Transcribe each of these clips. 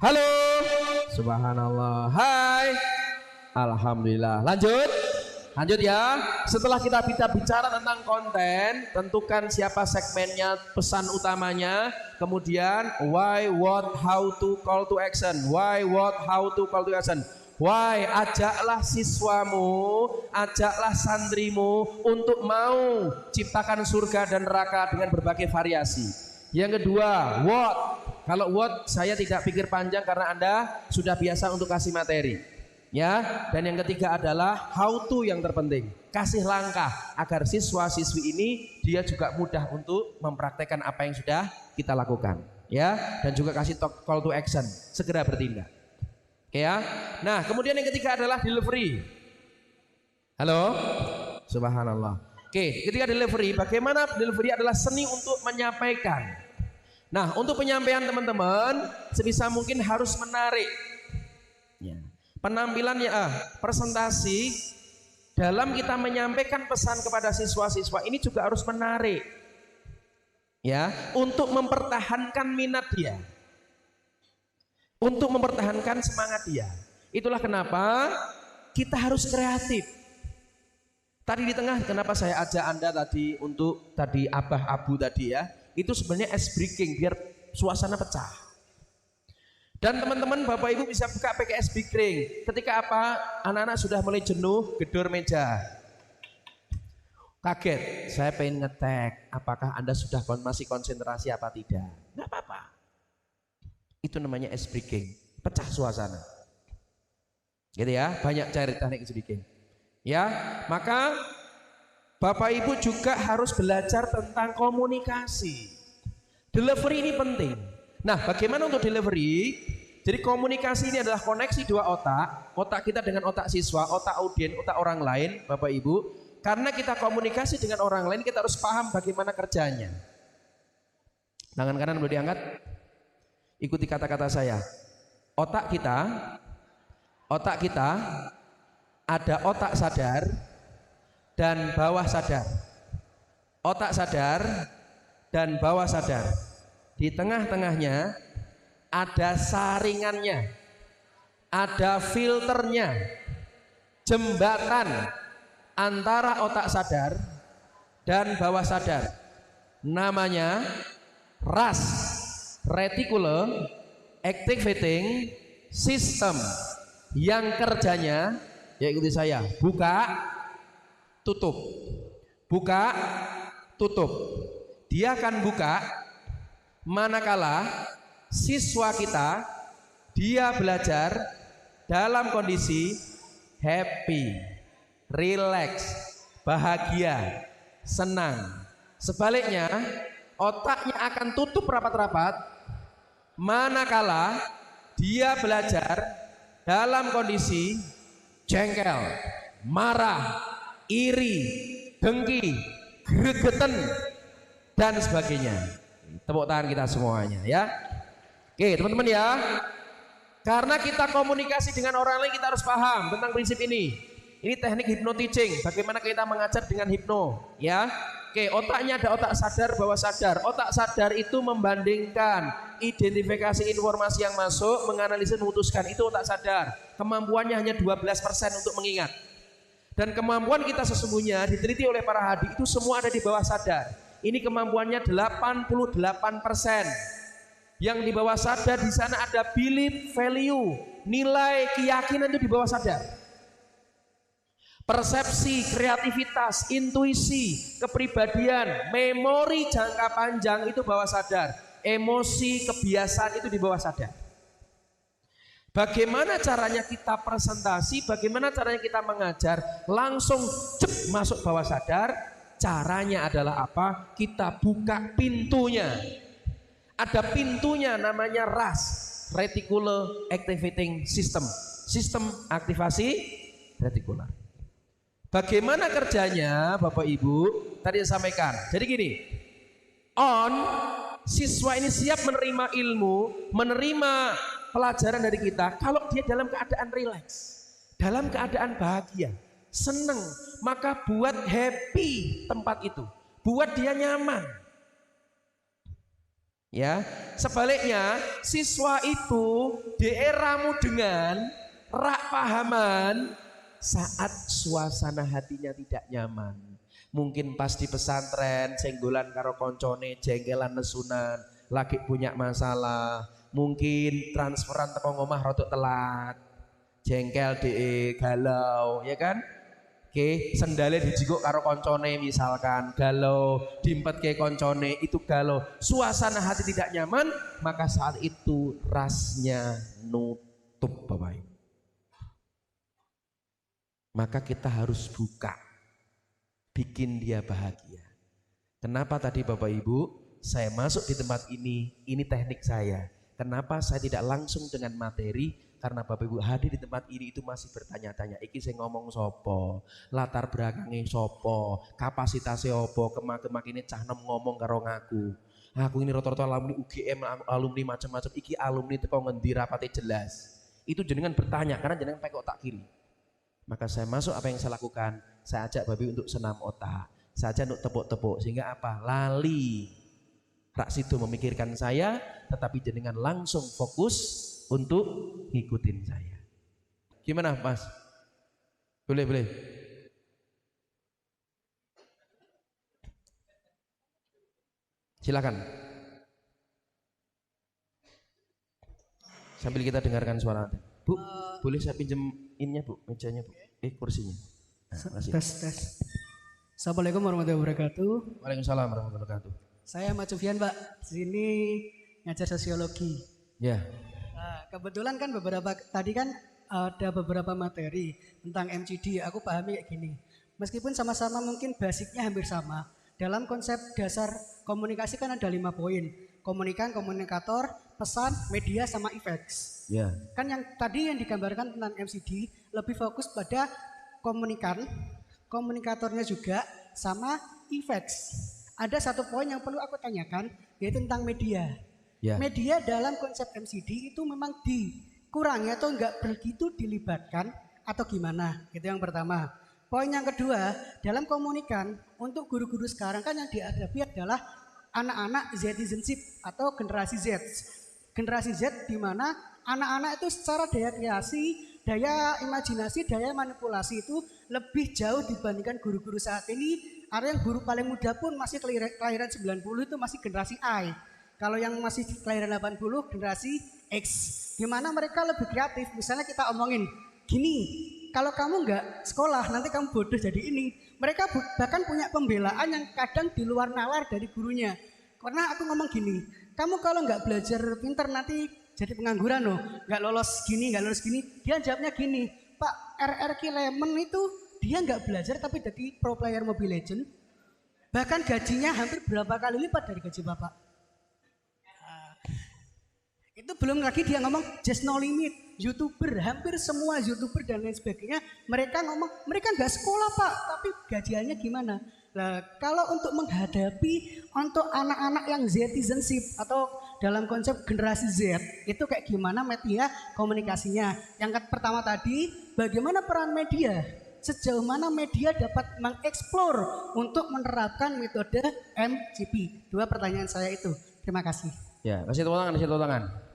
Halo. Subhanallah. Hai. Alhamdulillah. Lanjut. Lanjut ya. Setelah kita bicara tentang konten, tentukan siapa segmennya, pesan utamanya, kemudian why, what, how to, call to action. Why, what, how to, call to action. Why, ajaklah siswamu, ajaklah santrimu untuk mau ciptakan surga dan neraka dengan berbagai variasi. Yang kedua, what. Kalau what saya tidak pikir panjang karena Anda sudah biasa untuk kasih materi. Ya, dan yang ketiga adalah how to yang terpenting. Kasih langkah agar siswa-siswi ini dia juga mudah untuk mempraktekkan apa yang sudah kita lakukan. Ya, dan juga kasih call to action, segera bertindak. Oke ya. Nah, kemudian yang ketiga adalah delivery. Halo. Subhanallah. Oke, ketika delivery, bagaimana delivery adalah seni untuk menyampaikan. Nah, untuk penyampaian teman-teman sebisa mungkin harus menarik. Ya. Penampilannya, presentasi dalam kita menyampaikan pesan kepada siswa-siswa ini juga harus menarik. Ya, untuk mempertahankan minat dia. Untuk mempertahankan semangat dia. Itulah kenapa kita harus kreatif. Tadi di tengah kenapa saya ajak Anda tadi untuk tadi Abah Abu tadi ya. Itu sebenarnya ice breaking biar suasana pecah. Dan teman-teman Bapak Ibu bisa buka pakai ice breaking. Ketika apa? Anak-anak sudah mulai jenuh, gedor meja. Kaget, saya pengen ngetek. Apakah Anda sudah masih konsentrasi apa tidak? Nggak apa-apa. Itu namanya ice breaking. Pecah suasana. Gitu ya, banyak cari teknik ice breaking. Ya, maka Bapak Ibu juga harus belajar tentang komunikasi. Delivery ini penting. Nah, bagaimana untuk delivery? Jadi komunikasi ini adalah koneksi dua otak. Otak kita dengan otak siswa, otak audien, otak orang lain, Bapak Ibu. Karena kita komunikasi dengan orang lain, kita harus paham bagaimana kerjanya. Tangan kanan boleh diangkat. Ikuti kata-kata saya. Otak kita ada otak sadar dan bawah sadar. Otak sadar dan bawah sadar. Di tengah-tengahnya ada saringannya, ada filternya, jembatan antara otak sadar dan bawah sadar. Namanya RAS, Reticular Activating System, yang kerjanya, ya ikuti saya, buka, tutup, buka, tutup. Dia akan buka manakala siswa kita dia belajar dalam kondisi happy, relax, bahagia, senang. Sebaliknya otaknya akan tutup rapat-rapat manakala dia belajar dalam kondisi jengkel, marah, iri, dengki, gregeten dan sebagainya. Tepuk tangan kita semuanya ya. Oke teman-teman ya. Karena kita komunikasi dengan orang lain, kita harus paham tentang prinsip ini. Ini teknik hypnoteaching, bagaimana kita mengajar dengan hipno ya. Oke, otaknya ada otak sadar, bawah sadar. Otak sadar itu membandingkan, identifikasi informasi yang masuk, menganalisis, memutuskan. Itu otak sadar. Kemampuannya hanya 12% untuk mengingat. Dan kemampuan kita sesungguhnya diteliti oleh para hadi itu semua ada di bawah sadar. Ini kemampuannya 88%. Yang di bawah sadar di sana ada belief, value, nilai keyakinan itu di bawah sadar. Persepsi, kreativitas, intuisi, kepribadian, memori jangka panjang itu bawah sadar. Emosi, kebiasaan itu di bawah sadar. Bagaimana caranya kita presentasi, bagaimana caranya kita mengajar, langsung cep masuk bawah sadar. Caranya adalah apa? Kita buka pintunya. Ada pintunya namanya RAS, Reticular Activating System. Sistem aktivasi retikular. Bagaimana kerjanya Bapak Ibu? Tadi saya sampaikan. Jadi gini, siswa ini siap menerima ilmu, menerima pelajaran dari kita kalau dia dalam keadaan rileks, dalam keadaan bahagia, seneng, maka buat happy tempat itu, buat dia nyaman. Ya, sebaliknya siswa itu di eramu dengan rak pahaman saat suasana hatinya tidak nyaman. Mungkin pas di pesantren senggolan karo koncone, jengkelan nesunan, lagi punya masalah. Mungkin transferan teko ngomah rodok telat, jengkel de galau, ya kan? Oke, sendale dijikuk karo koncone misalkan galau, diempet ke koncone itu galau, suasana hati tidak nyaman, maka saat itu rasnya nutup Bapak Ibu. Maka kita harus buka, bikin dia bahagia. Kenapa tadi Bapak Ibu saya masuk di tempat ini teknik saya. Kenapa saya tidak langsung dengan materi? Karena Bapak Ibu hadir di tempat ini itu masih bertanya-tanya, iki saya ngomong sopo, latar belakangnya sopo, kapasitasnya opo, kemak-kemak ini cah nem ngomong karo ngaku. Aku ini rata-rata alumni UGM, alumni macam-macam, iki alumni teko ngendi rapate jelas. Itu jenengan bertanya karena jenengan pakai otak kiri. Maka saya masuk apa yang saya lakukan, saya ajak Bapak Ibu untuk senam otak, saya ajak untuk tepuk-tepuk sehingga apa? Lali. Rak situ memikirkan saya, tetapi jenengan langsung fokus untuk ngikutin saya. Gimana Mas? Boleh. Silakan. Sambil kita dengarkan suara Anda. Bu, boleh saya pinjem innya Bu, mejanya Bu, kursinya. Nah, tes. Assalamualaikum warahmatullahi wabarakatuh. Waalaikumsalam warahmatullahi wabarakatuh. Saya Mas Sufyan Pak, di sini ngajar sosiologi. Ya. Nah, kebetulan kan tadi kan ada beberapa materi tentang MCD. Aku pahami kayak gini. Meskipun sama-sama mungkin basicnya hampir sama. Dalam konsep dasar komunikasi kan ada 5 poin. Komunikan, komunikator, pesan, media, sama effects. Ya. Kan yang tadi yang digambarkan tentang MCD lebih fokus pada komunikan, komunikatornya juga, sama effects. Ada satu poin yang perlu aku tanyakan, yaitu tentang media. Ya. Media dalam konsep MCD itu memang dikurangi atau enggak begitu dilibatkan atau gimana? Itu yang pertama. Poin yang kedua, dalam komunikan untuk guru-guru sekarang kan yang dihadapi adalah anak-anak Zetizenship atau generasi Z. Generasi Z di mana anak-anak itu secara daya kreasi, daya imajinasi, daya manipulasi itu lebih jauh dibandingkan guru-guru saat ini. Ada yang guru paling muda pun masih kelahiran 90 itu masih generasi I. Kalau yang masih kelahiran 80 generasi X. Di mana mereka lebih kreatif. Misalnya kita omongin gini, kalau kamu nggak sekolah nanti kamu bodoh jadi ini. Mereka bahkan punya pembelaan yang kadang di luar nalar dari gurunya. Karena aku ngomong gini, kamu kalau nggak belajar pinter nanti jadi pengangguran loh. Nggak lolos gini. Dia jawabnya gini, Pak RR Lemon itu dia nggak belajar tapi jadi pro player Mobile Legends. Bahkan gajinya hampir berapa kali lipat dari gaji Bapak. Itu belum lagi dia ngomong just no limit, YouTuber, hampir semua YouTuber dan lain sebagainya. Mereka ngomong, mereka nggak sekolah Pak, tapi gajiannya gimana? Nah, kalau untuk menghadapi untuk anak-anak yang Zetizenship atau dalam konsep generasi Z, itu kayak gimana media komunikasinya? Yang pertama tadi, bagaimana peran media? Sejauh mana media dapat mengeksplor untuk menerapkan metode MCP? 2 pertanyaan saya itu. Terima kasih. Ya, kasih tepuk tangan.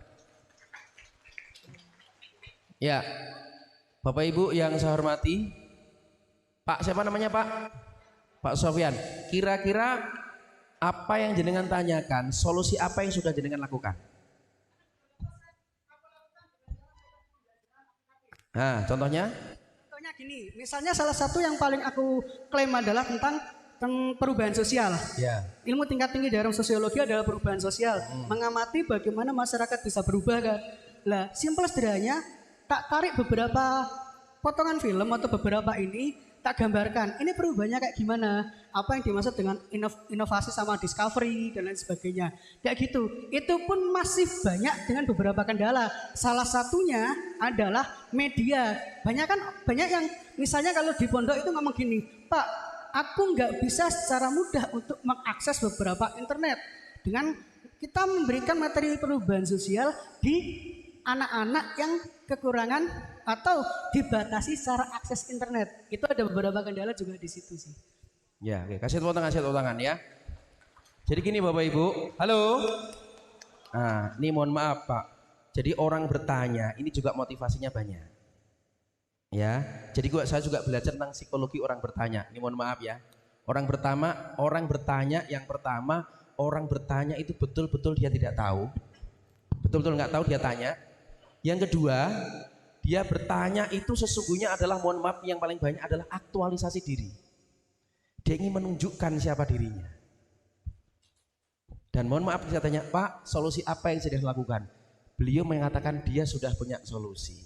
Ya, Bapak Ibu yang saya hormati, Pak siapa namanya Pak? Pak Sofyan. Kira-kira apa yang jenengan tanyakan, solusi apa yang sudah jenengan lakukan? Nah, contohnya? Contohnya gini, misalnya salah satu yang paling aku klaim adalah tentang perubahan sosial. Ya. Ilmu tingkat tinggi dalam sosiologi adalah perubahan sosial. Mengamati bagaimana masyarakat bisa berubah kan. Lah, simpel sederhananya, tak tarik beberapa potongan film atau beberapa ini, tak gambarkan. Ini perubahannya kayak gimana? Apa yang dimaksud dengan inovasi sama discovery dan lain sebagainya. Kayak gitu. Itu pun masih banyak dengan beberapa kendala. Salah satunya adalah media. Banyak yang misalnya kalau di pondok itu ngomong gini, Pak, aku nggak bisa secara mudah untuk mengakses beberapa internet. Dengan kita memberikan materi perubahan sosial di anak-anak yang kekurangan atau dibatasi secara akses internet. Itu ada beberapa kendala juga di situ sih. Ya, oke. Kasih tepuk tangan ya. Jadi gini Bapak Ibu, halo. Nah, ini mohon maaf Pak. Jadi orang bertanya, ini juga motivasinya banyak. Ya, jadi saya juga belajar tentang psikologi orang bertanya. Ini mohon maaf ya. Orang bertanya yang pertama, orang bertanya itu betul-betul dia tidak tahu. Betul-betul nggak tahu dia tanya. Yang kedua, dia bertanya itu sesungguhnya adalah, mohon maaf, yang paling banyak adalah aktualisasi diri. Dia ingin menunjukkan siapa dirinya. Dan mohon maaf saya tanya, Pak, solusi apa yang sudah dilakukan? Beliau mengatakan dia sudah punya solusi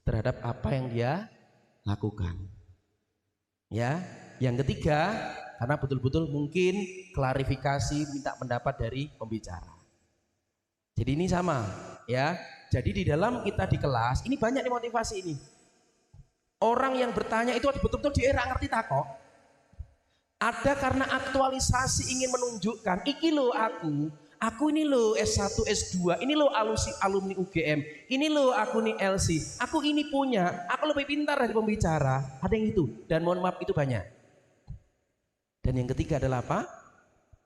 terhadap apa yang dia lakukan. Ya, yang ketiga, karena betul-betul mungkin klarifikasi, minta pendapat dari pembicara. Jadi ini sama, ya. Jadi di dalam kita di kelas ini banyak nih motivasi ini. Orang yang bertanya itu betul-betul dia ngerti takok. Ada karena aktualisasi ingin menunjukkan, iki lo aku ini lo S1, S2, ini lo alumni UGM, ini lo aku nih LC, aku ini punya, aku lebih pintar dari pembicara. Ada yang itu, dan mohon maaf itu banyak. Dan yang ketiga adalah apa?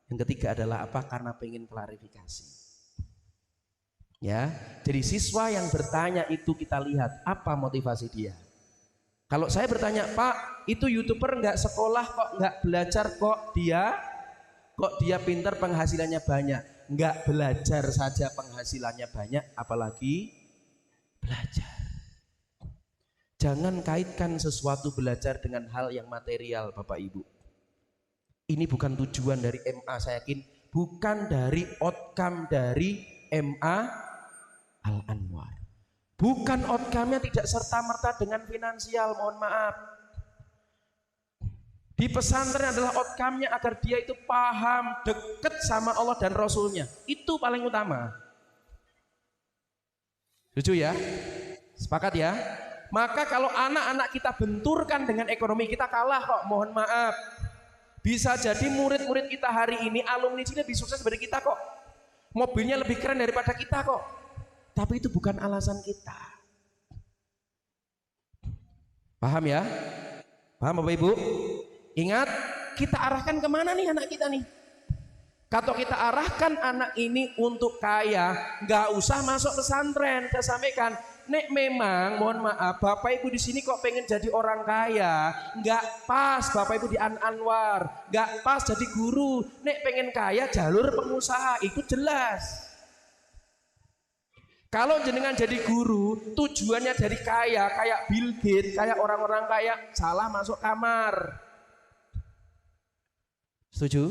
Yang ketiga adalah apa? Karena pengen klarifikasi. Ya, jadi siswa yang bertanya itu kita lihat apa motivasi dia. Kalau saya bertanya, Pak, itu YouTuber nggak sekolah kok, nggak belajar kok dia pintar penghasilannya banyak. Nggak belajar saja penghasilannya banyak, apalagi belajar. Jangan kaitkan sesuatu belajar dengan hal yang material, Bapak Ibu. Ini bukan tujuan dari MA, saya yakin bukan dari outcome dari MA Al-Anwar. Bukan outcome-nya tidak serta-merta dengan finansial, mohon maaf. Di pesantren adalah outcome-nya agar dia itu paham, dekat sama Allah dan Rasulnya. Itu paling utama. Setuju ya? Sepakat ya? Maka kalau anak-anak kita benturkan dengan ekonomi, kita kalah kok, mohon maaf. Bisa jadi murid-murid kita hari ini, alumni sini lebih sukses dari kita kok. Mobilnya lebih keren daripada kita kok. Tapi itu bukan alasan kita. Paham ya? Paham Bapak Ibu? Ingat, kita arahkan kemana nih anak kita nih? Kalau kita arahkan anak ini untuk kaya, nggak usah masuk pesantren. Saya sampaikan, nek memang mohon maaf, Bapak Ibu di sini kok pengen jadi orang kaya, nggak pas Bapak Ibu di Anwar, nggak pas jadi guru. Nek pengen kaya jalur pengusaha, itu jelas. Kalau jenengan jadi guru, tujuannya jadi kaya, kayak Bill Gates, kayak orang-orang kaya, salah masuk kamar. Setuju?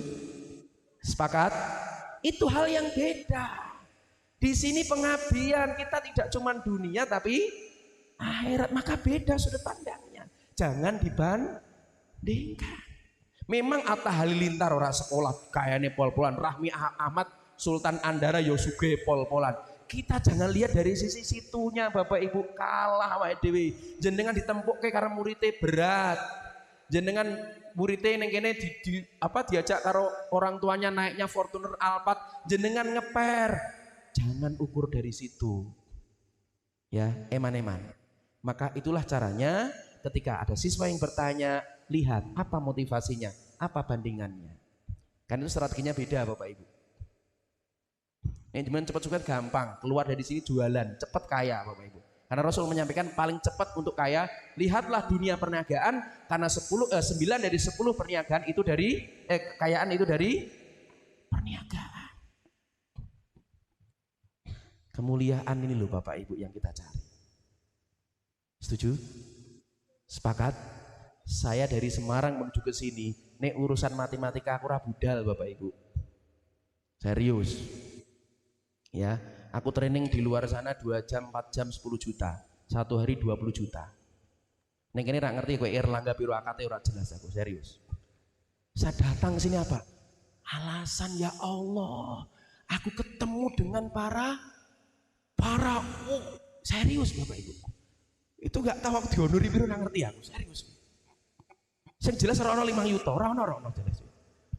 Sepakat? Itu hal yang beda. Di sini pengabdian kita tidak cuma dunia tapi akhirat, maka beda sudut pandangnya. Jangan dibandingkan. Memang Atta Halilintar orang sekolah kayane pol-polan, Rahmi Ahmad Sultan Andara Yosuge pol-polan. Kita jangan lihat dari sisi situnya, Bapak Ibu, kalah wae dhewe. Jenengan ditempukke karena muridnya berat. Jenengan muridnya ning kene diajak karo orang tuanya naiknya Fortuner Alphard, jenengan ngeper. Jangan ukur dari situ. Ya, eman-eman. Maka itulah caranya ketika ada siswa yang bertanya, lihat apa motivasinya, apa bandingannya. Kan itu strateginya beda, Bapak Ibu. Yang dimana cepat-cepat gampang, keluar dari sini jualan, cepat kaya Bapak Ibu. Karena Rasul menyampaikan paling cepat untuk kaya, lihatlah dunia perniagaan, karena 9 dari 10 perniagaan itu dari kekayaan itu dari perniagaan. Kemuliaan ini loh Bapak Ibu yang kita cari. Setuju? Sepakat? Saya dari Semarang menuju ke sini, nek urusan matematika aku ora budal Bapak Ibu. Serius. Ya, aku training di luar sana 2 jam, 4 jam 10 juta. 1 hari 20 juta. Nek kene ra ngerti kowe Erlangga piro akate ora jelas aku, serius. Saya datang sini apa? Alasan ya Allah, aku ketemu dengan para serius Bapak Ibu. Itu enggak tahu aku dihonori piro ra ngerti aku, serius. Sing jelas ora ono 5 yuta, ora ono jelas.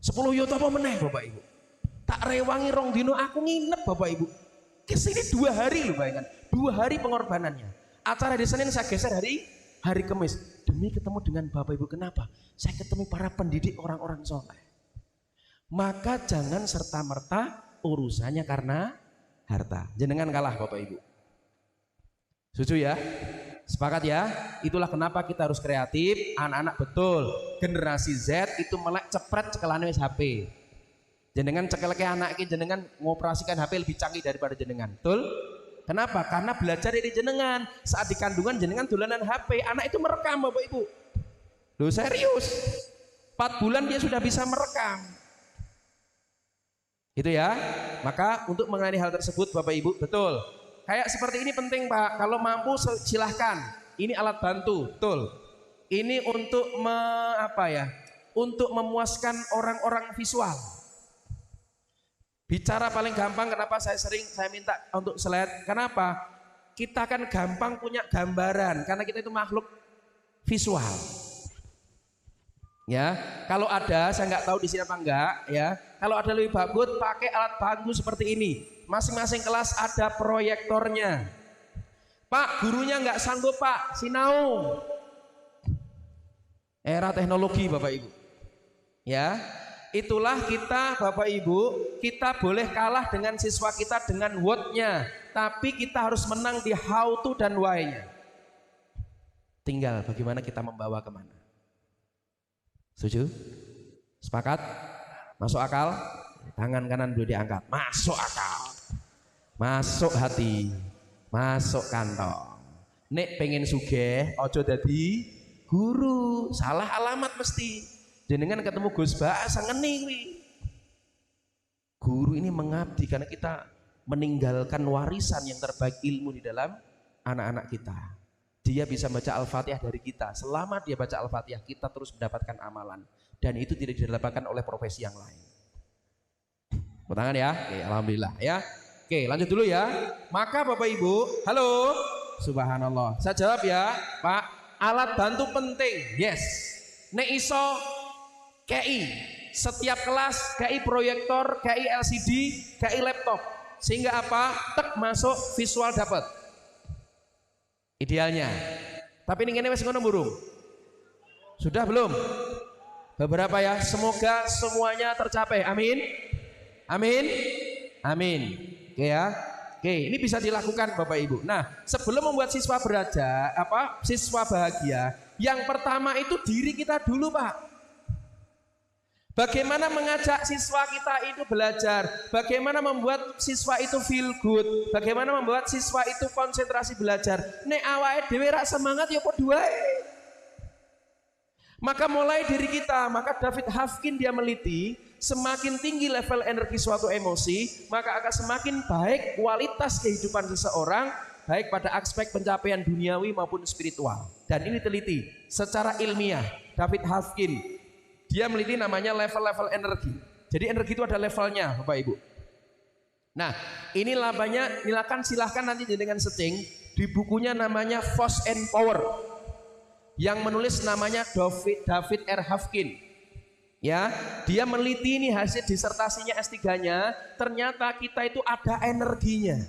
10 yuta apa meneh Bapak Ibu? Tak rewangi rong dino aku nginep Bapak Ibu. Kesini 2 hari loh bayangkan. 2 hari pengorbanannya. Acara di Senin saya geser hari Kamis. Demi ketemu dengan Bapak Ibu. Kenapa? Saya ketemu para pendidik orang-orang soleh. Maka jangan serta-merta urusannya karena harta. Jenengan kalah Bapak Ibu. Setuju ya? Sepakat ya? Itulah kenapa kita harus kreatif. Anak-anak betul, generasi Z itu melek cepret cekelane wis HP. Jenengan cekelke anak iki jenengan ngoperasikan HP lebih canggih daripada jenengan. Betul? Kenapa? Karena belajar dari jenengan. Saat di kandungan jenengan dolanan HP, anak itu merekam Bapak Ibu. Loh serius. 4 bulan dia sudah bisa merekam. Itu ya. Maka untuk mengenai hal tersebut Bapak Ibu, betul. Kayak seperti ini penting Pak. Kalau mampu silahkan. Ini alat bantu, betul. Ini untuk untuk memuaskan orang-orang visual. Bicara paling gampang, kenapa saya minta untuk slide? Kenapa? Kita kan gampang punya gambaran karena kita itu makhluk visual. Ya, kalau ada, saya nggak tahu di sini apa enggak ya. Kalau ada lebih bagus, pakai alat bantu seperti ini. Masing-masing kelas ada proyektornya. Pak, gurunya nggak sanggup Pak, sinau. Era teknologi Bapak Ibu. Ya. Itulah kita Bapak Ibu, kita boleh kalah dengan siswa kita dengan what-nya, tapi kita harus menang di how to dan why-nya. Tinggal bagaimana kita membawa kemana. Setuju? Sepakat? Masuk akal? Tangan kanan dulu diangkat. Masuk akal. Masuk hati. Masuk kantong. Nek pengen sugih, ojo dadi guru. Salah alamat mesti. Jenengan ketemu Gus Bahasa ngeni. Guru ini mengabdi karena kita meninggalkan warisan yang terbaik, ilmu di dalam anak-anak kita. Dia bisa baca Al-Fatihah dari kita. Selama dia baca Al-Fatihah, kita terus mendapatkan amalan. Dan itu tidak didapatkan oleh profesi yang lain. Tangan ya. Oke, alhamdulillah ya. Oke, lanjut dulu ya. Maka Bapak Ibu, halo. Subhanallah. Saya jawab ya, Pak. Alat bantu penting. Yes. Nek iso KI, setiap kelas KI proyektor, KI LCD, KI laptop, sehingga apa? Tek masuk visual dapat. Idealnya. Tapi ini wes ngono burung. Sudah belum? Beberapa ya. Semoga semuanya tercapai. Amin. Amin. Amin. Oke ya. Oke, ini bisa dilakukan Bapak Ibu. Nah, sebelum membuat siswa siswa bahagia, yang pertama itu diri kita dulu, Pak. Bagaimana mengajak siswa kita itu belajar, bagaimana membuat siswa itu feel good, bagaimana membuat siswa itu konsentrasi belajar. Nek awake dhewe ra semangat ya padha wae. Maka mulai diri kita, maka David Hafkin dia meliti, semakin tinggi level energi suatu emosi, maka akan semakin baik kualitas kehidupan seseorang, baik pada aspek pencapaian duniawi maupun spiritual. Dan ini teliti secara ilmiah, David Hafkin. Dia meliti namanya level-level energi. Jadi energi itu ada levelnya, Bapak Ibu. Nah, ini labanya, silahkan nanti dengan setting di bukunya namanya Force and Power. Yang menulis namanya David R. Hafkin. Ya, dia meliti ini hasil disertasinya S3-nya, ternyata kita itu ada energinya.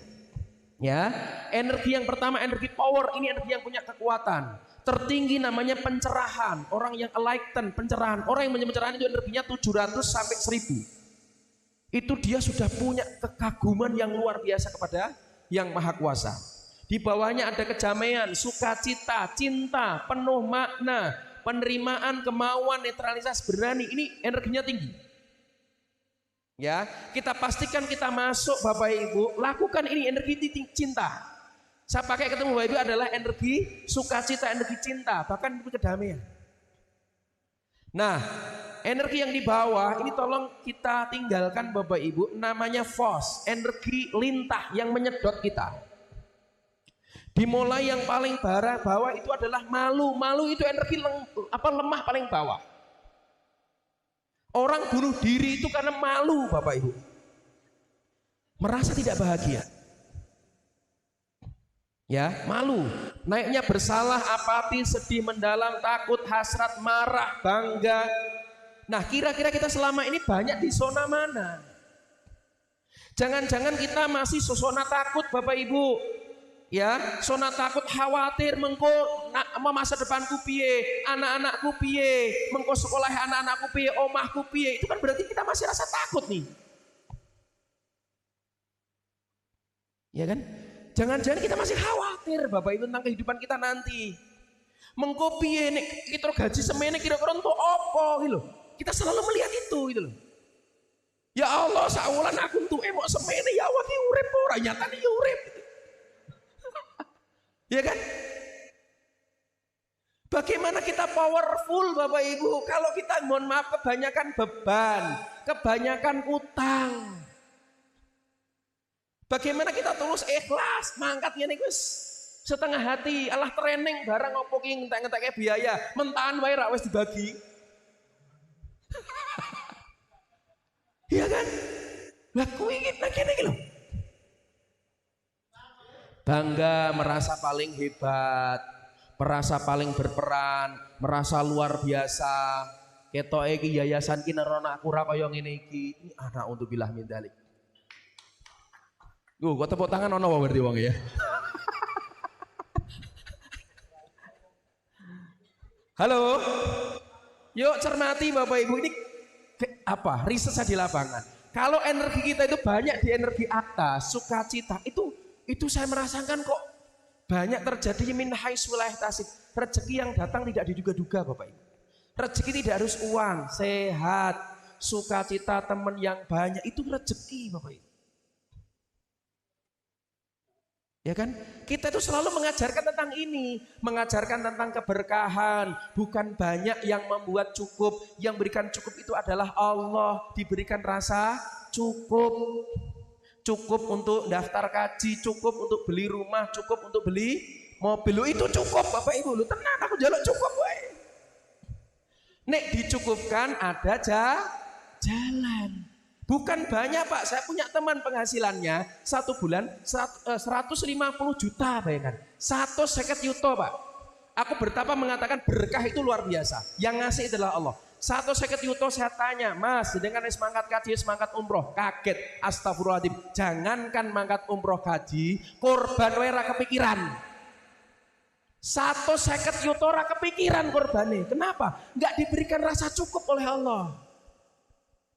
Ya, energi yang pertama energi power, ini energi yang punya kekuatan. Tertinggi namanya pencerahan, orang yang enlightened, pencerahan. Orang yang punya pencerahan itu energinya 700 sampai 1000. Itu dia sudah punya kekaguman yang luar biasa kepada Yang Maha Kuasa. Di bawahnya ada kedamaian, sukacita, cinta, penuh makna, penerimaan, kemauan, netralitas, berani. Ini energinya tinggi. Ya, kita pastikan kita masuk Bapak Ibu, lakukan ini energi cinta. Saya pakai ketemu Bapak Ibu adalah energi sukacita, energi cinta, bahkan energi kedamaian. Nah, energi yang di bawah ini tolong kita tinggalkan Bapak Ibu, namanya force, energi lintah yang menyedot kita. Dimulai yang paling bawah itu adalah malu. Malu itu energi lemah paling bawah. Orang bunuh diri itu karena malu Bapak Ibu. Merasa tidak bahagia. Ya, malu. Naiknya bersalah, apati, sedih, mendalam, takut, hasrat, marah, bangga. Nah, kira-kira kita selama ini banyak di zona mana? Jangan-jangan kita masih zona takut Bapak Ibu. Ya, zona takut, khawatir mengko masa depanku piye, anak-anakku piye, mengko sekolah anak-anakku piye, omahku piye. Itu kan berarti kita masih rasa takut nih. Ya kan? Jangan-jangan kita masih khawatir Bapak Ibu tentang kehidupan kita nanti. Mengkopi nek kita gaji semene kira-kira untuk apa gitu. Kita selalu melihat itu gitu loh. Ya Allah, saulan aku untuk emok semene ya Allah ki urip ora nyatane ya urip. Ya kan? Bagaimana kita powerful Bapak Ibu kalau kita mohon maaf kebanyakan beban, kebanyakan utang. Bagaimana kita tulus ikhlas mangkatnya nih Gus setengah hati Allah training barang opo ki ngentek-ngentek biaya mentahan wae ra wis dibagi. Iya kan? Lah kuwi kene iki lho. Bangga merasa paling hebat, merasa paling berperan, merasa luar biasa. Ketoke iki yayasan ki nerono aku ra kaya ngene iki. Ini anak untuk bilah min dalik. Kok tepuk tangan ono wae berarti wong ya. Halo. Yuk cermati Bapak Ibu ini apa? Riset saya di lapangan. Kalau energi kita itu banyak di energi atas, sukacita, itu saya merasakan kok banyak terjadi min haitsu la yahtasib. Rezeki yang datang tidak diduga-duga Bapak Ibu. Rezeki tidak harus uang, sehat, sukacita, teman yang banyak itu rezeki Bapak Ibu. Ya kan? Kita itu selalu mengajarkan tentang ini, mengajarkan tentang keberkahan, bukan banyak yang membuat cukup, yang berikan cukup itu adalah Allah, diberikan rasa cukup. Cukup untuk daftar kaji, cukup untuk beli rumah, cukup untuk beli mobil, itu cukup Bapak Ibu, lu tenang aku jaluk cukup woy. Nek dicukupkan ada jalan. Bukan banyak Pak, saya punya teman penghasilannya satu bulan 150 juta bayangkan. 150 juta Pak. Aku bertapa mengatakan berkah itu luar biasa. Yang ngasih adalah Allah. 150 juta saya tanya, Mas, dengan mangkat kaji, mangkat umroh, kaget, astagfirullahaladzim. Jangankan mangkat umroh kaji, korban wera kepikiran. 150 juta ora kepikiran korbannya. Kenapa? Enggak diberikan rasa cukup oleh Allah.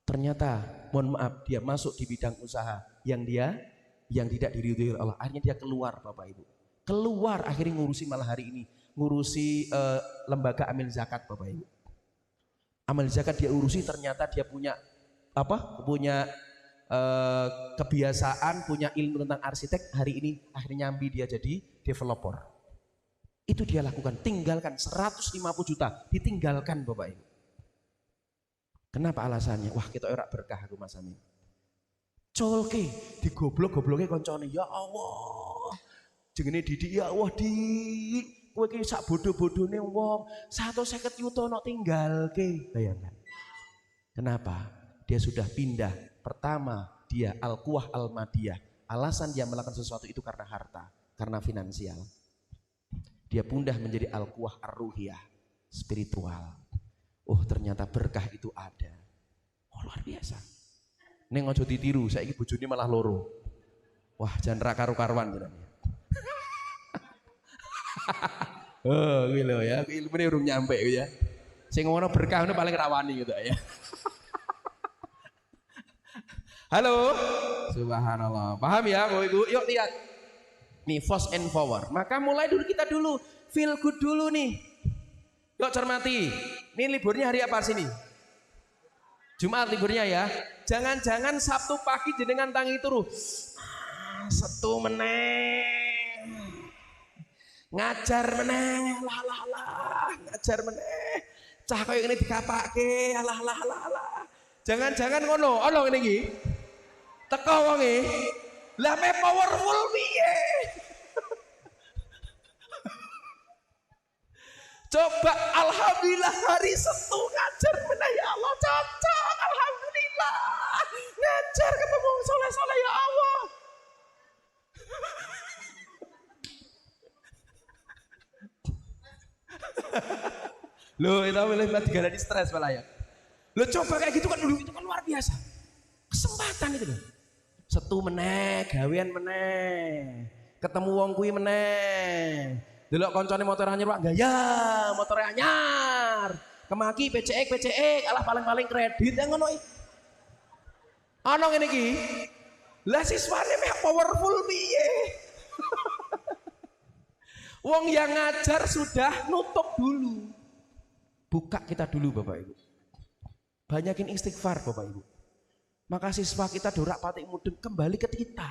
Ternyata, mohon maaf, dia masuk di bidang usaha yang tidak diridhoi oleh Allah. Akhirnya dia keluar Bapak Ibu. Keluar akhirnya ngurusi malah hari ini, ngurusi lembaga amil zakat Bapak Ibu. Amil zakat dia urusi, ternyata dia punya kebiasaan, punya ilmu tentang arsitek. Hari ini akhirnya nyambi dia jadi developer. Itu dia lakukan, tinggalkan 150 juta, ditinggalkan Bapak Ibu. Kenapa alasannya? Wah kita ora berkah aku Mas Amin. Colke, digoblok-gobloknya koncone, ya Allah. Jengene Didi, ya Allah di, kowe ki sak bodoh-bodohne wong, 150 juta nok tinggalke. Bayangkan. Kenapa? Dia sudah pindah. Pertama, dia al-quwah al-madiyah. Alasan dia melakukan sesuatu itu karena harta, karena finansial. Dia pindah menjadi al-quwah ar-ruhiyah, spiritual. Oh ternyata berkah itu ada. Oh luar biasa. Neng ojo ditiru, saiki bojone malah loro. Wah jan ra karo-karuan jenenge. Oh kuwi lho ya, ilmune urung nyampe ya. Sing ngono berkah ngono paling rawani gitu ya. Halo. Subhanallah. Paham ya Bapak Ibu? Yuk lihat. Nih fast and forward. Maka mulai dulu kita dulu feel good dulu nih. Yuk cermati, ini liburnya hari apa sini? Jumat liburnya ya. Jangan-jangan Sabtu pagi jenengan tangi turu. Setu meneh. Ngajar meneh, ngajar meneh. Cah koyo ngene dikapake, alah. Jangan-jangan ngono, ono ngene iki. Teko wonge. Lah me powerful piye? Coba alhamdulillah hari Setu ngajar meneh ya Allah cocok alhamdulillah. Ngajar ketemu soleh-soleh ya Allah. Loh, itu malah digala di stres malah ya. Loh coba kayak gitu kan dulu itu kan luar biasa. Kesempatan itu loh. Setu meneh, gawean meneh. Ketemu wong kuwi meneh. Delok koncone motor anyar Pak, gaya motor anyar. Kemaki PCX, alah paling kredit yang ngono iki. Ana ngene iki. Lah siswane meh powerful piye? Wong yang ngajar sudah nutup dulu. Buka kita dulu Bapak Ibu. Banyakin istighfar Bapak Ibu. Maka siswa kita dorak patik mudeng kembali ke kita.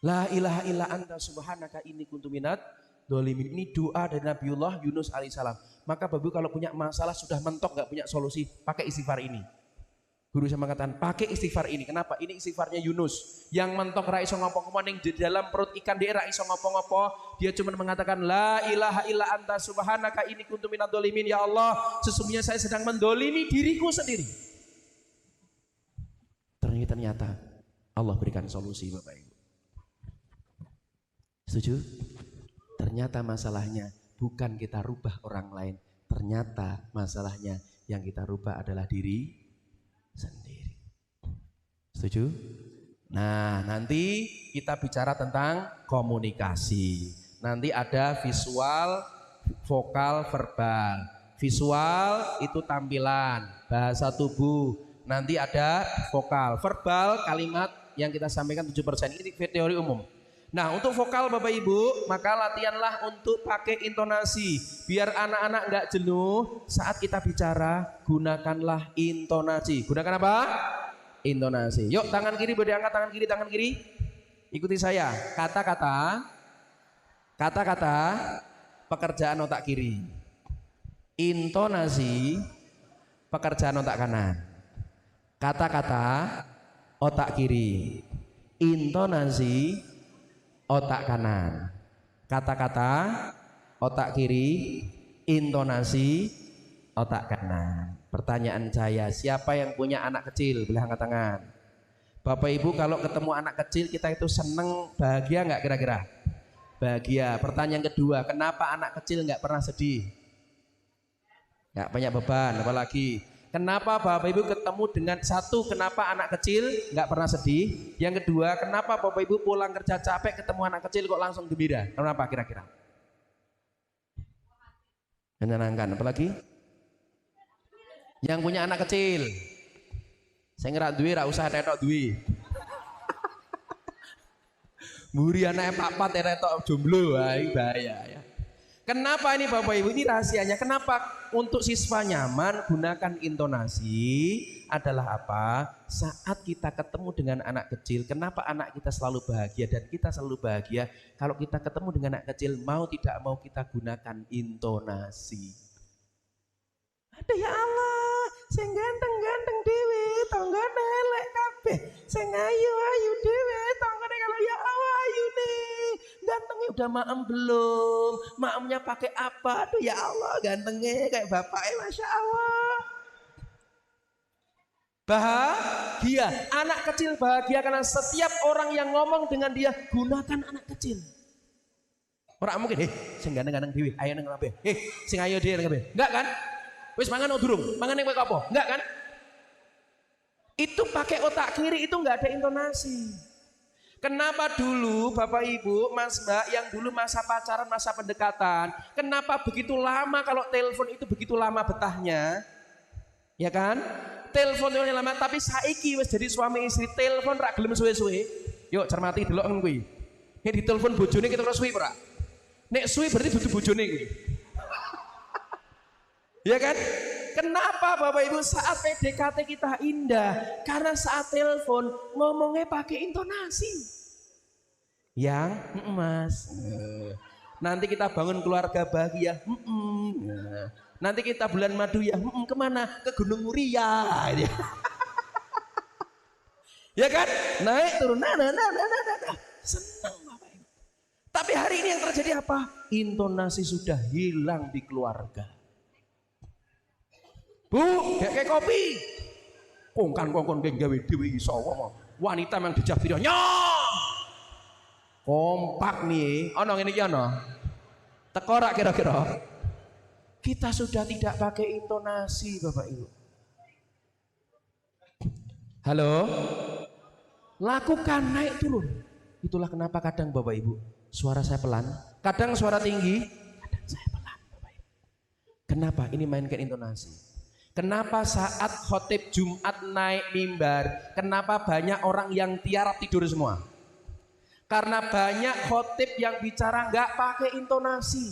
La ilaha illa anta subhanaka inni kuntu minadz dzalimin. Ini doa dari Nabiullah Yunus alaihissalam. Maka Bapak Ibu kalau punya masalah sudah mentok gak punya solusi, pakai istighfar ini. Guru saya mengatakan pakai istighfar ini. Kenapa? Ini istighfarnya Yunus yang mentok ra iso ngopo-ngopo ning di dalam perut ikan dia ra iso ngopo-ngopo. Dia cuma mengatakan la ilaha illa anta subhanaka inni kuntu minadz dzalimin. Ya Allah, sesungguhnya saya sedang mendolimi diriku sendiri. Ternyata Allah berikan solusi Bapak Ibu. Setuju? Ternyata masalahnya bukan kita rubah orang lain. Ternyata masalahnya yang kita rubah adalah diri sendiri. Setuju? Nah, nanti kita bicara tentang komunikasi. Nanti ada visual, vokal, verbal. Visual itu tampilan, bahasa tubuh. Nanti ada vokal, verbal kalimat yang kita sampaikan 7%. Ini teori umum. Nah, untuk vokal Bapak Ibu, maka latihanlah untuk pakai intonasi. Biar anak-anak enggak jenuh saat kita bicara, gunakanlah intonasi. Gunakan apa? Intonasi. Yuk, tangan kiri boleh diangkat, tangan kiri. Ikuti saya. Kata-kata pekerjaan otak kiri. Intonasi pekerjaan otak kanan. Kata-kata otak kiri. Intonasi otak kanan. Kata-kata otak kiri, intonasi otak kanan. Pertanyaan saya, siapa yang punya anak kecil? Boleh angkat tangan. Bapak Ibu kalau ketemu anak kecil kita itu seneng, bahagia nggak kira-kira? Bahagia. Pertanyaan kedua, kenapa anak kecil nggak pernah sedih? Nggak banyak beban, apalagi. Kenapa Bapak Ibu ketemu dengan satu, kenapa anak kecil nggak pernah sedih? Yang kedua, kenapa Bapak Ibu pulang kerja capek ketemu anak kecil kok langsung gembira? Kenapa kira-kira? Menyenangkan, apalagi? Yang punya anak kecil, saya ngerak duit, ra usah retok duit. Muri anaknya papat retok jomblo, bahaya ya. Kenapa ini Bapak Ibu? Ini rahasianya. Kenapa untuk siswa nyaman gunakan intonasi adalah apa? Saat kita ketemu dengan anak kecil, kenapa anak kita selalu bahagia dan kita selalu bahagia? Kalau kita ketemu dengan anak kecil, mau tidak mau kita gunakan intonasi. Ada ya Allah, sing ganteng-ganteng dewe, tanggane elek kabeh. Sing ayu-ayu dewe, tanggane kalau ya Allah ayu nih. Gantengnya udah maem belum? Maemnya pakai apa? Aduh ya Allah, gantengnya kayak bapaknya, Masya Allah. Bahagia, anak kecil bahagia karena setiap orang yang ngomong dengan dia gunakan anak kecil. Orang mungkin, sing ganteng-ganteng dewe, ayo nang kabeh. Sing ayu dhewe kabeh. Enggak kan? Wis mangan durung? Mangan ning kowe apa? Enggak kan? Itu pakai otak kiri, itu enggak ada intonasi. Kenapa dulu Bapak Ibu, Mas Mbak yang dulu masa pacaran, masa pendekatan, kenapa begitu lama kalau telepon itu begitu lama betahnya? Ya kan? Teleponnya lama, tapi saiki wis jadi suami istri, telepon rak gelem suwe-suwe. Yuk cermati delok ngono kuwi. Nek ditelepon bojone kita ora suwi ora? Nek suwi berarti butuh bojone kuwi. Ya kan? Kenapa Bapak Ibu saat PDKT kita indah? Karena saat telepon ngomongnya pakai intonasi. Yang Mas. Nanti kita bangun keluarga bahagia. Nanti kita bulan madu ya. Kemana? Ke Gunung Muria. Ya kan? Naik turun. Nah. Senang Bapak Ibu. Tapi hari ini yang terjadi apa? Intonasi sudah hilang di keluarga. Bu, kayak kopi. Kongkon gawe dhewe iso ngomong. Wanita yang dijabir nyong. Kompak nih. Ono ngene iki ono. Teko rak kira-kira. Kita sudah tidak pakai intonasi Bapak Ibu. Halo. Lakukan naik turun. Itulah kenapa kadang Bapak Ibu suara saya pelan, kadang suara tinggi, kadang saya pelan Bapak Ibu. Kenapa? Ini mainkan intonasi. Kenapa saat khotib Jumat naik mimbar, kenapa banyak orang yang tiarap tidur semua? Karena banyak khotib yang bicara nggak pakai intonasi.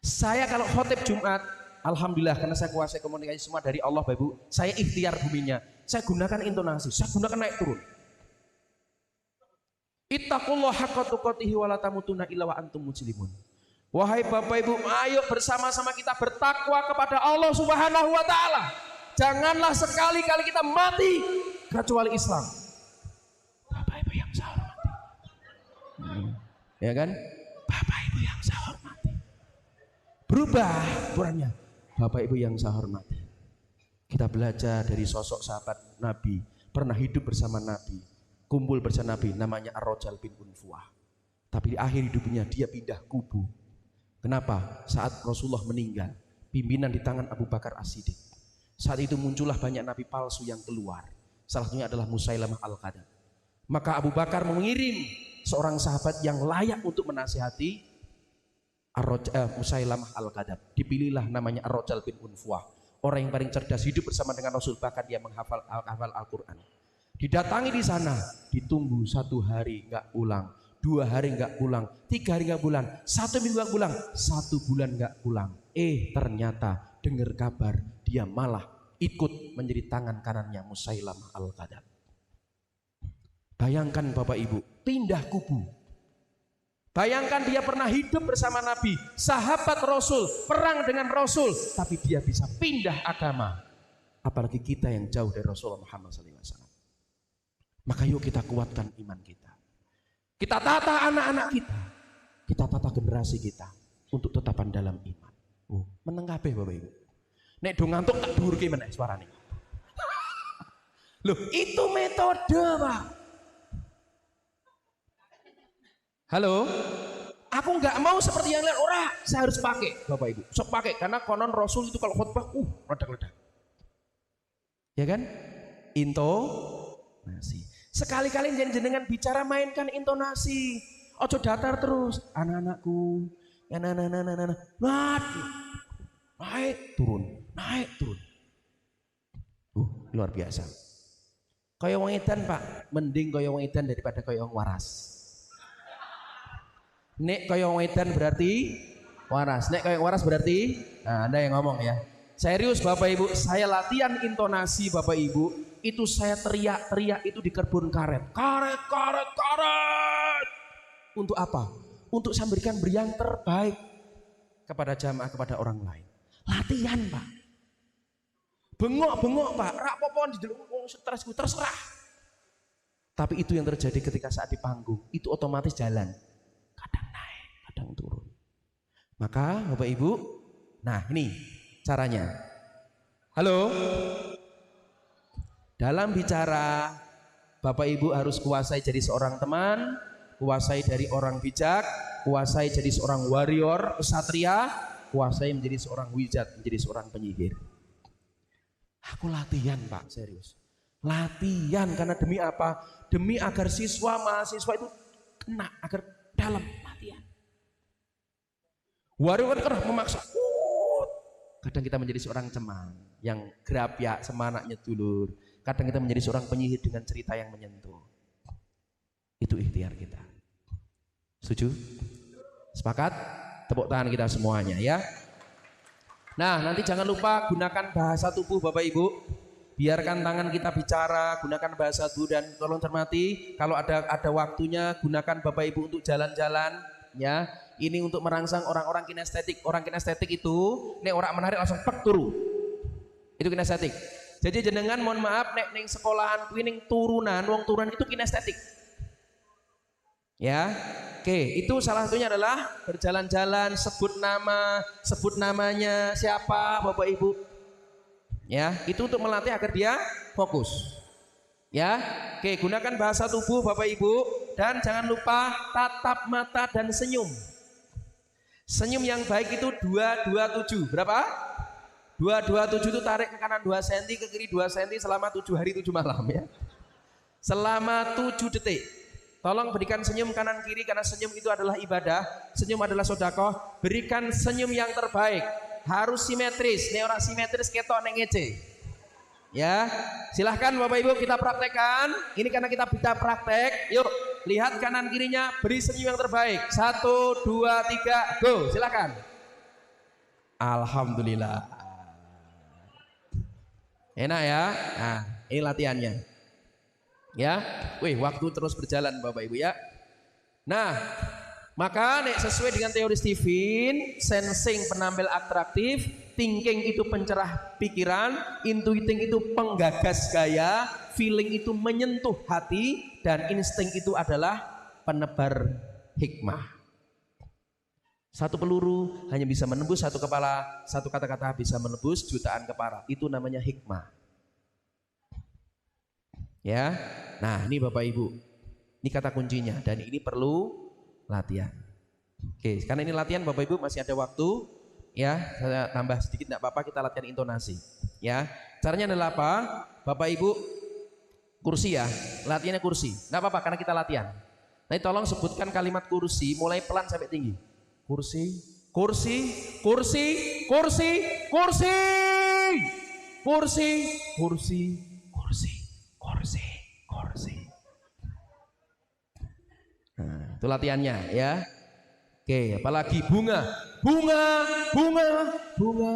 Saya kalau khotib Jumat, alhamdulillah karena saya kuasai komunikasi semua dari Allah Bapak Ibu, saya ikhtiar buminya. Saya gunakan intonasi, saya gunakan naik turun. Ittaqullah haqqa tuqatih wa la tamutunna illa wa antum muslimun. Wahai Bapak Ibu, ayo bersama-sama kita bertakwa kepada Allah Subhanahu wa taala. Janganlah sekali-kali kita mati kecuali Islam. Bapak Ibu yang saya hormati. Ya kan? Bapak Ibu yang saya hormati. Berubah ukurannya. Bapak Ibu yang saya hormati. Kita belajar dari sosok sahabat Nabi, pernah hidup bersama Nabi, kumpul bersama Nabi, namanya Ar-Rajal bin Unfuah. Tapi di akhir hidupnya dia pindah kubu. Kenapa? Saat Rasulullah meninggal, pimpinan di tangan Abu Bakar As-Siddiq. Saat itu muncullah banyak nabi palsu yang keluar. Salah satunya adalah Musailamah Al-Kadzdzab. Maka Abu Bakar mengirim seorang sahabat yang layak untuk menasihati Musailamah Al-Kadzdzab. Dipilihlah namanya Ar-Rajal bin Unfuah. Orang yang paling cerdas, hidup bersama dengan Rasul, bahkan dia menghafal Al-Quran. Didatangi di sana, ditunggu 1 hari nggak pulang, 2 hari nggak pulang, 3 hari nggak pulang, 1 minggu nggak pulang, 1 bulan nggak pulang. Ternyata dengar kabar dia malah ikut menjadi tangan kanannya Musailamah Al-Kadzdzab. Bayangkan Bapak Ibu, pindah kubu. Bayangkan dia pernah hidup bersama Nabi, sahabat Rasul, perang dengan Rasul, tapi dia bisa pindah agama. Apalagi kita yang jauh dari Rasulullah Muhammad SAW. Maka yuk kita kuatkan iman kita. Kita tata anak-anak kita. Kita tata generasi kita untuk tetapan dalam iman. Meneng kabeh Bapak Ibu. Nek do ngantuk tak dhuwurke meneh suarane. Loh, itu metode, Pak. Halo? Aku nggak mau seperti yang lain, ora, saya harus pakai Bapak Ibu. Sok pakai karena konon Rasul itu kalau khutbah ledak-ledak. Ya kan? Intonasi. Sekali-kali jenengan bicara mainkan intonasi. Ojo datar terus. Anak-anakku, naik turun. Luar biasa. Kaya wong edan, Pak, mending kaya wong edan daripada kaya wong waras. Nek kaya wong edan berarti waras. Nek kaya waras berarti, nah, Anda yang ngomong ya. Serius Bapak Ibu, saya latihan intonasi Bapak Ibu, itu saya teriak-teriak itu di kebun karet. Karet. Untuk apa? Untuk saya berikan yang terbaik kepada jamaah, kepada orang lain. Latihan, Pak. Bengok Pak, rak popon di dalam stresku terserah. Tapi itu yang terjadi ketika saat di panggung, itu otomatis jalan. Kadang naik, kadang turun. Maka Bapak Ibu, nah ini caranya. Halo? Dalam bicara, Bapak Ibu harus kuasai jadi seorang teman, kuasai dari orang bijak, kuasai jadi seorang warrior, kesatria, kuasai menjadi seorang wijat, menjadi seorang penyihir. Aku latihan, Pak, serius. Latihan karena demi apa? Demi agar siswa mahasiswa itu kena, agar dalam latihan. Warrior kan memaksa. Kadang kita menjadi seorang ceman yang gerapyak, semanaknya dulur. Kadang kita menjadi seorang penyihir dengan cerita yang menyentuh. Itu ikhtiar kita. Setuju? Sepakat? Tepuk tangan kita semuanya ya. Nah, nanti jangan lupa gunakan bahasa tubuh Bapak Ibu. Biarkan tangan kita bicara, gunakan bahasa tubuh, dan tolong cermati kalau ada waktunya gunakan Bapak Ibu untuk jalan-jalan ya. Ini untuk merangsang orang-orang kinestetik. Orang kinestetik itu nek orang menarik langsung pek turu. Itu kinestetik. Jadi jenengan mohon maaf nek ning sekolahan kuwi ning turunan, wong turunan itu kinestetik. Ya. Oke, itu salah satunya adalah berjalan-jalan, sebut namanya siapa Bapak Ibu. Ya, itu untuk melatih agar dia fokus. Ya. Oke, gunakan bahasa tubuh Bapak Ibu dan jangan lupa tatap mata dan senyum. Senyum yang baik itu 227. Berapa? 227 itu tarik ke kanan 2 cm, ke kiri 2 cm selama 7 hari 7 malam ya. Selama 7 detik. Tolong berikan senyum kanan kiri karena senyum itu adalah ibadah, senyum adalah sedekah. Berikan senyum yang terbaik. harus simetris. Nek ora simetris ketok nek ngece. Ya, silahkan Bapak Ibu kita praktekkan. Ini karena kita bisa praktek. Yuk, lihat kanan kirinya, beri senyum yang terbaik. 1, 2, 3, go. Silahkan. Alhamdulillah. Enak ya. Nah, ini latihannya. Ya, wih, waktu terus berjalan Bapak Ibu ya. Nah, maka nek sesuai dengan teori Stephen, sensing penampil atraktif, thinking itu pencerah pikiran, intuiting itu penggagas gaya, feeling itu menyentuh hati, dan insting itu adalah penebar hikmah. Satu peluru hanya bisa menembus satu kepala, satu kata-kata bisa menembus jutaan kepala. Itu namanya hikmah. Ya, nah ini Bapak Ibu, ini kata kuncinya, dan ini perlu latihan. Oke, karena ini latihan Bapak Ibu masih ada waktu, ya saya tambah sedikit tidak apa-apa, kita latihan intonasi. Ya, caranya adalah apa? Bapak Ibu kursi ya, latihannya kursi. Tidak apa-apa karena kita latihan. Nanti tolong sebutkan kalimat kursi mulai pelan sampai tinggi. Kursi, kursi, kursi, kursi, kursi, kursi, kursi, kursi, kursi, kursi. Nah, itu latihannya ya. Oke, apalagi bunga, bunga, bunga, bunga,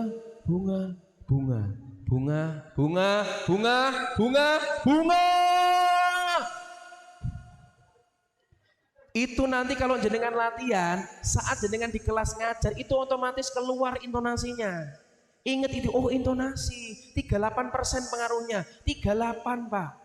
bunga, bunga, bunga, bunga, bunga, bunga, bunga. Itu nanti kalau jenengan latihan, saat jenengan di kelas ngajar, itu otomatis keluar intonasinya. Ingat itu, oh intonasi, 38% pengaruhnya, 38 Pak.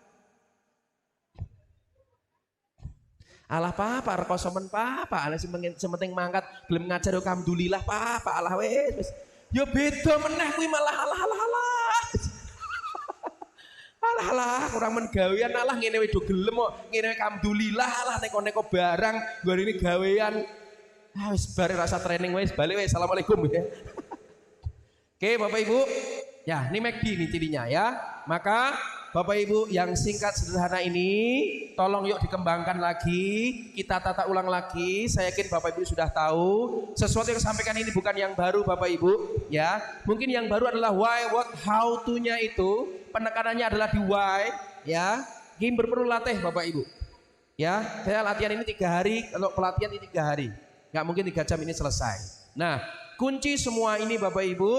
Alah papa, rekosomen papa, alah sementing mangkat, gelem ngajar alhamdulillah papa, alah wes. Yo beda meneh kuwi malah alah. Alah kurang menggawean alah ngene wedo gelem kok ngene alhamdulillah alah neko-neko barang gua ini gawean. Ah wis bare rasa training wis balik wis. Assalamualaikum ya. Oke Bapak Ibu. Ya, ini McD nih cirinya ya. Maka Bapak Ibu yang singkat sederhana ini tolong yuk dikembangkan lagi, kita tata ulang lagi. Saya yakin Bapak Ibu sudah tahu sesuatu yang sampaikan ini bukan yang baru Bapak Ibu ya. Mungkin yang baru adalah why, what, how to-nya itu penekanannya adalah di why ya. Ini perlu latih Bapak Ibu ya. Saya latihan ini 3 hari, kalau pelatihan ini 3 hari, nggak mungkin 3 jam ini selesai. Nah kunci semua ini Bapak Ibu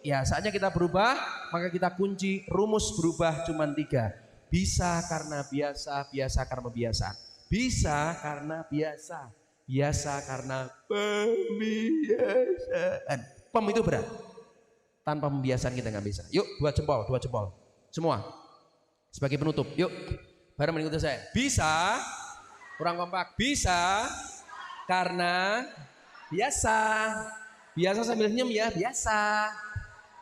ya, saatnya kita berubah, maka kita kunci rumus berubah cuma 3. Bisa karena biasa, biasa karena pembiasaan. Bisa karena biasa, biasa karena pembiasaan. Pem itu berat. Tanpa pembiasaan kita nggak bisa. Yuk, 2 jempol. Semua. Sebagai penutup, yuk. Bareng mengikuti saya. Bisa, kurang kompak. Bisa karena biasa. Biasa sambil senyum ya, biasa.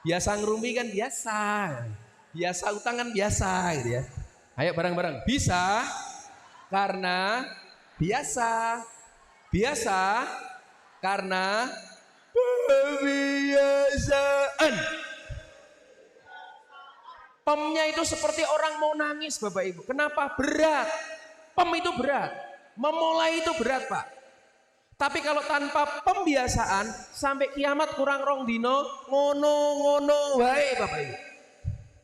Biasa ngerumpi kan biasa. Biasa utang kan biasa gitu ya. Ayo bareng-bareng. Bisa karena biasa. Biasa karena pembiasaan. Pemnya itu seperti orang mau nangis Bapak Ibu. Kenapa? Berat. Pem itu berat. Memulai itu berat Pak. Tapi kalau tanpa pembiasaan sampai kiamat kurang rong dino ngono wae Bapak Ibu.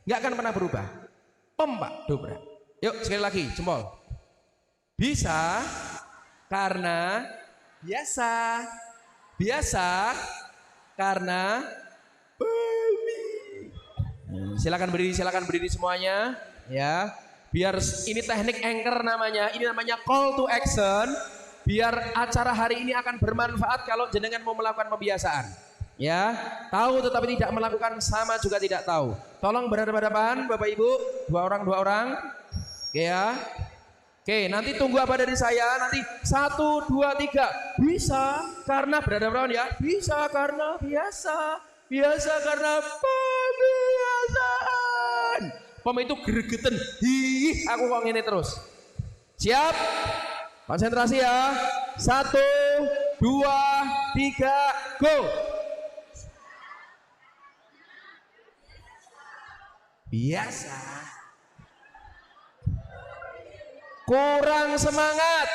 Enggak akan pernah berubah. Pem Pak, berat. Yuk sekali lagi jempol. Bisa karena biasa. Biasa karena silakan berdiri semuanya ya. Biar ini teknik anchor namanya, ini namanya call to action. Biar acara hari ini akan bermanfaat kalau jenengan mau melakukan pembiasaan. Ya, tahu tetapi tidak melakukan sama juga tidak tahu. Tolong berhadapan Bapak Ibu, 2 orang. Oke ya. Oke, nanti tunggu apa dari saya? Nanti 1, 2, 3. Bisa karena berhadapan ya. Bisa karena biasa. Biasa karena pembiasaan. Pem itu gregetan. Hi, aku kok ngene terus. Siap? Konsentrasi ya. 1, 2, 3, go. Biasa. Kurang semangat.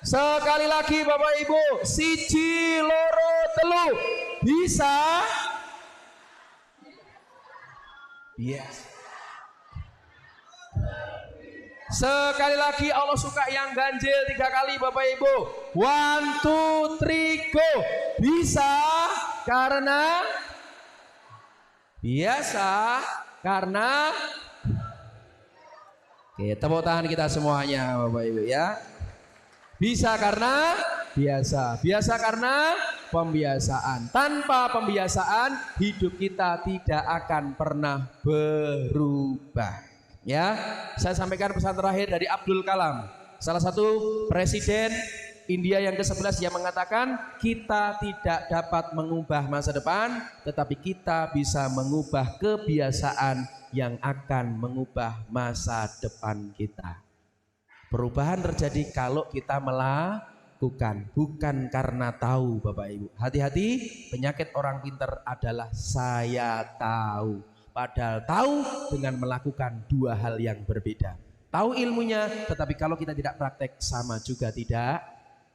Sekali lagi Bapak Ibu. 1, 2, 3. Bisa biasa. Sekali lagi Allah suka yang ganjil 3 kali Bapak Ibu. 1, 2, 3, go. Bisa karena biasa karena. Oke, tepuk tangan kita semuanya Bapak Ibu ya. Bisa karena biasa. Biasa karena pembiasaan. Tanpa pembiasaan hidup kita tidak akan pernah berubah. Ya, saya sampaikan pesan terakhir dari Abdul Kalam, salah satu presiden India yang ke-11 yang mengatakan kita tidak dapat mengubah masa depan, tetapi kita bisa mengubah kebiasaan yang akan mengubah masa depan kita. Perubahan terjadi kalau kita melakukan, bukan karena tahu Bapak Ibu. Hati-hati, penyakit orang pintar adalah saya tahu. Padahal tahu dengan melakukan 2 hal yang berbeda. Tahu ilmunya, tetapi kalau kita tidak praktek sama juga tidak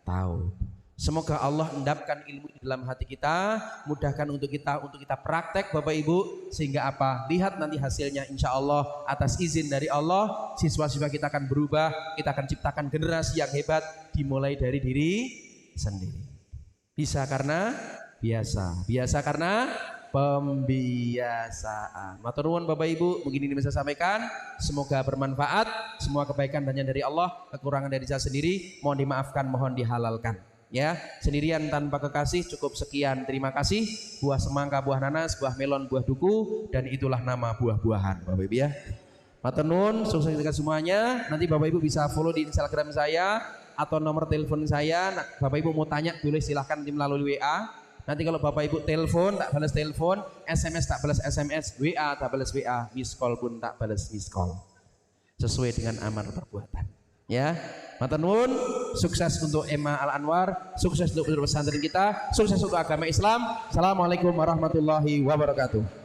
tahu. Semoga Allah endapkan ilmu di dalam hati kita, mudahkan untuk kita praktek Bapak Ibu, sehingga apa? Lihat nanti hasilnya insya Allah atas izin dari Allah, siswa-siswa kita akan berubah, kita akan ciptakan generasi yang hebat dimulai dari diri sendiri. Bisa karena biasa, biasa karena pembiasaan. Matur nuwun Bapak Ibu, mungkin ini bisa sampaikan. Semoga bermanfaat. Semua kebaikan hanya dari Allah, kekurangan dari saya sendiri. Mohon dimaafkan, mohon dihalalkan. Ya, sendirian tanpa kekasih cukup sekian. Terima kasih. Buah semangka, buah nanas, buah melon, buah duku, dan itulah nama buah-buahan Bapak Ibu ya. Matur nuwun, sukses kita semuanya. Nanti Bapak Ibu bisa follow di Instagram saya atau nomor telepon saya. Nah, Bapak Ibu mau tanya boleh silahkan melalui WA. Nanti kalau Bapak Ibu telepon tak balas telepon, SMS tak balas SMS, WA tak balas WA, miss call pun tak balas miss call. Sesuai dengan amar perbuatan. Ya, matur nuwun, sukses untuk Emma Al Anwar, sukses untuk pesantren kita, sukses untuk agama Islam. Assalamualaikum warahmatullahi wabarakatuh.